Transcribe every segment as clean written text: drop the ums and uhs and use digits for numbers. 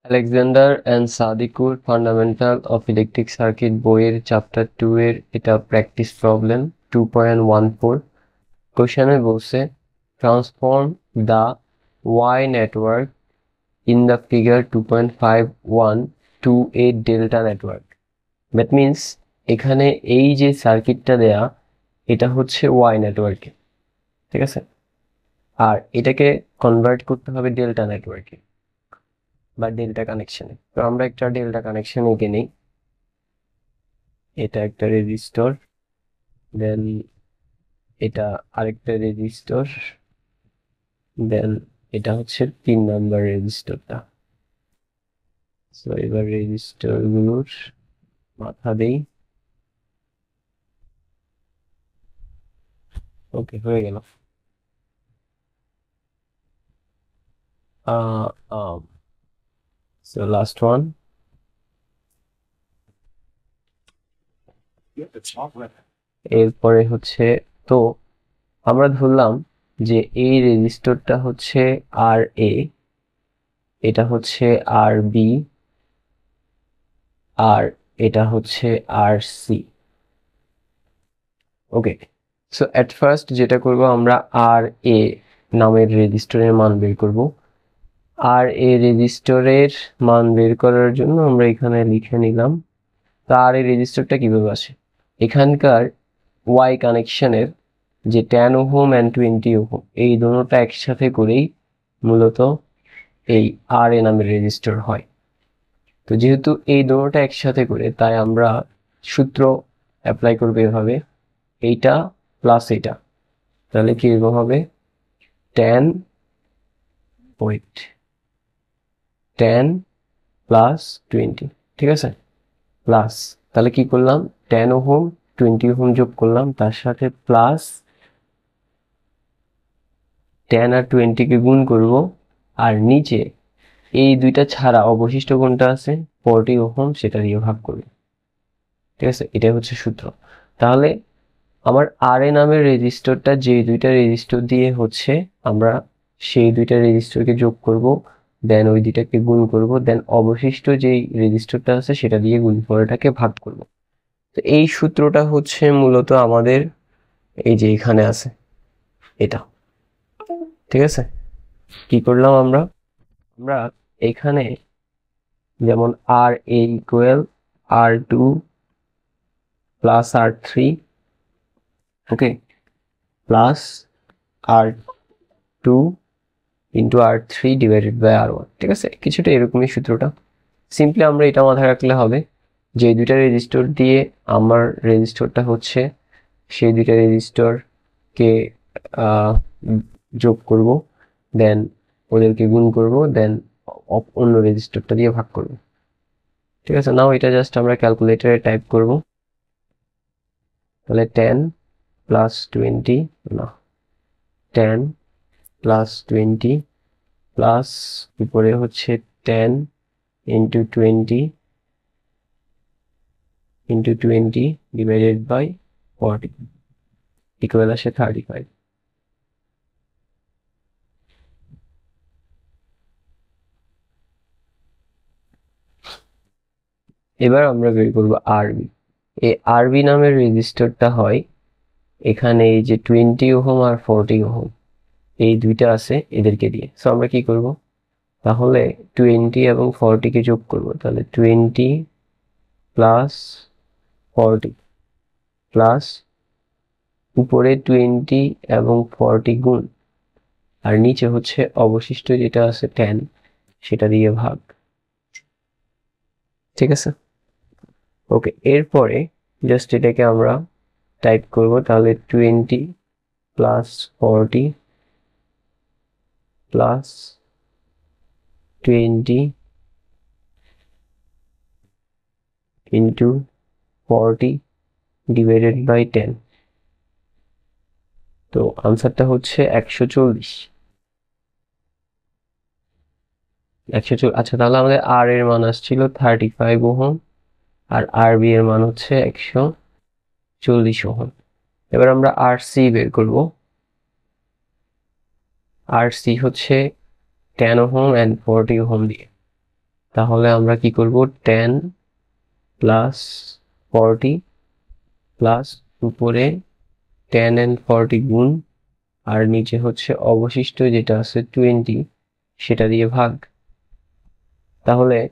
Alexander and Sadiku fundamental of electric circuit বইয়ের chapter 2 এর এটা প্র্যাকটিস প্রবলেম 2.14। কোশ্চেনে বলছে transform the y network in the figure 2.51 to a delta network. That means এখানে এই যে সার্কিটটা দেয়া এটা হচ্ছে ওয়াই নেটওয়ার্কে, ঠিক আছে, আর এটাকে কনভার্ট করতে হবে ডেল্টা নেটওয়ার্কে বা ডেল্টা কানেকশনে। তো আমরা একটা ডেল্টা কানেকশন এঁকে নিই। এটা একটা রেজিস্টর, দেন এটা আরেকটা রেজিস্টর, দেন এটা হচ্ছে 3 নাম্বার রেজিস্টরটা। সো এবার রেজিস্টর গুলোর মাথা দেই। ওকে, হয়ে গেল। So last one. এরপরে হচ্ছে, তো আমরা ধরলাম যে এই রেজিস্টরটা হচ্ছে আর এ, এটা হচ্ছে আর বি, আর এটা হচ্ছে আর C. Okay, so at first যেটা করব, আমরা আর এ নামের রেজিস্টরের মান বের করব। আর এ রেজিস্টরের মান বের করার জন্য আমরা এখানে লিখে নিলাম। তো আর এই রেজিস্টরটা কিভাবে আসে, এখানকার ওয়াই কানেকশনের যে 10 ওহম অ্যান্ড 20 ওহম এই দুটোটা একসাথে করেই মূলত এই আর এ নামের রেজিস্টর হয়। তো যেহেতু এই দুটোটা একসাথে করে, তাই আমরা সূত্র অ্যাপ্লাই করবো এভাবে, এইটা প্লাস এটা, তাহলে কি এরকম হবে 10 10 প্লাস 20, ঠিক আছে, প্লাস, তাহলে কি করলাম 10 ওহম 20 ওহম যোগ করলাম, তার সাথে প্লাস 10 আর 20 কে গুণ করব, আর নিচে এই দুইটা ছাড়া অবশিষ্ট কোনটা আছে 40 ওহম, সেটা দিয়ে ভাগ করব, ঠিক আছে, এটাই হচ্ছে সূত্র। তাহলে আমার আর এ নামের রেজিস্টরটা যে দুইটা রেজিস্টর দিয়ে হচ্ছে, আমরা সেই দুইটা রেজিস্টরকে যোগ করব, দেন ওই দুইটাকে গুণ করব, দেন অবশিষ্ট যেই রেজিস্টরটা আছে সেটা দিয়ে গুণফলটাকে ভাগ করব। তো এই সূত্রটা হচ্ছে মূলত আমাদের এই যে এখানে আছে এটা, ঠিক আছে। কি করলাম আমরা আমরা এখানে যেমন R A equal R2 plus R3, okay, plus R2 into R3 divided by R1, ঠিক আছে, কিছুটা এরকমই সূত্রটা। সিম্পলি আমরা এটা মাথায় রাখলে হবে যে দুইটা রেজিস্টর দিয়ে আমার রেজিস্টরটা হচ্ছে, সেই দুইটা রেজিস্টরকে যোগ করব, দেন ওদেরকে গুণ করব, দেন অন্য রেজিস্টরটা দিয়ে ভাগ করব, ঠিক আছে। নাও এটা জাস্ট আমরা ক্যালকুলেটরে টাইপ করব। তাহলে 10 প্লাস 20, না, 10 প্লাস 20 প্লাস উপরে হচ্ছে 10 ইন্টু 20 ডিভাইডেড বাই 40 ইকুয়াল আসে 35। এবার আমরা বের করবো আরবি। এই আরবি নামের রেজিস্টরটা হয় এখানে এই যে 20 ওহম আর 40 ওহম এই দুইটা আছে, এদেরকে দিয়ে। সো আমরা কি করব, তাহলে 20 এবং 40 কে যোগ করব, তাহলে 20 প্লাস 40 প্লাস উপরে 20 এবং 40 গুণ, আর নিচে হচ্ছে অবশিষ্ট যেটা আছে 10, সেটা দিয়ে ভাগ, ঠিক আছে। ওকে, এরপরে জাস্ট এটাকে আমরা টাইপ করব, তাহলে 20 plus 40 plus 20 into 40 divided by 10। তো আনসারটা হচ্ছে 140। আচ্ছা, তাহলে আমাদের আর এর মান আসছিল 35 ওহম, আর আর বি এর মান হচ্ছে 140 ওহম। এবার আমরা আর সি বের করব। আর সি হচ্ছে 10 ওহম অ্যান্ড 40 ওহম দিয়ে। তাহলে আমরা কি করব, 10 প্লাস 40 প্লাস উপরে 10 and 40 গুণ, আর নিচে হচ্ছে অবশিষ্ট যেটা আছে 20 সেটা দিয়ে ভাগ। তাহলে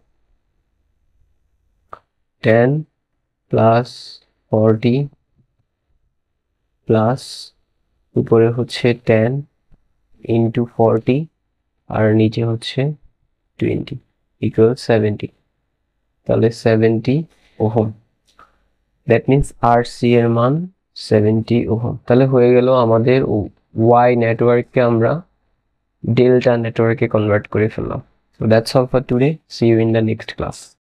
10 প্লাস 40 প্লাস উপরে হচ্ছে 10 ইন্টু 40 আর নিচে হচ্ছে 20 ইকুয়াল 70। তাহলে 70 ওহম, দ্যাট মিনস RC এর মান 70 ওহম। তাহলে হয়ে গেল আমাদের ওয়াই নেটওয়ার্ককে আমরা ডেল্টা নেটওয়ার্কে কনভার্ট করে ফেললাম। So that's all for today. See you in the next class.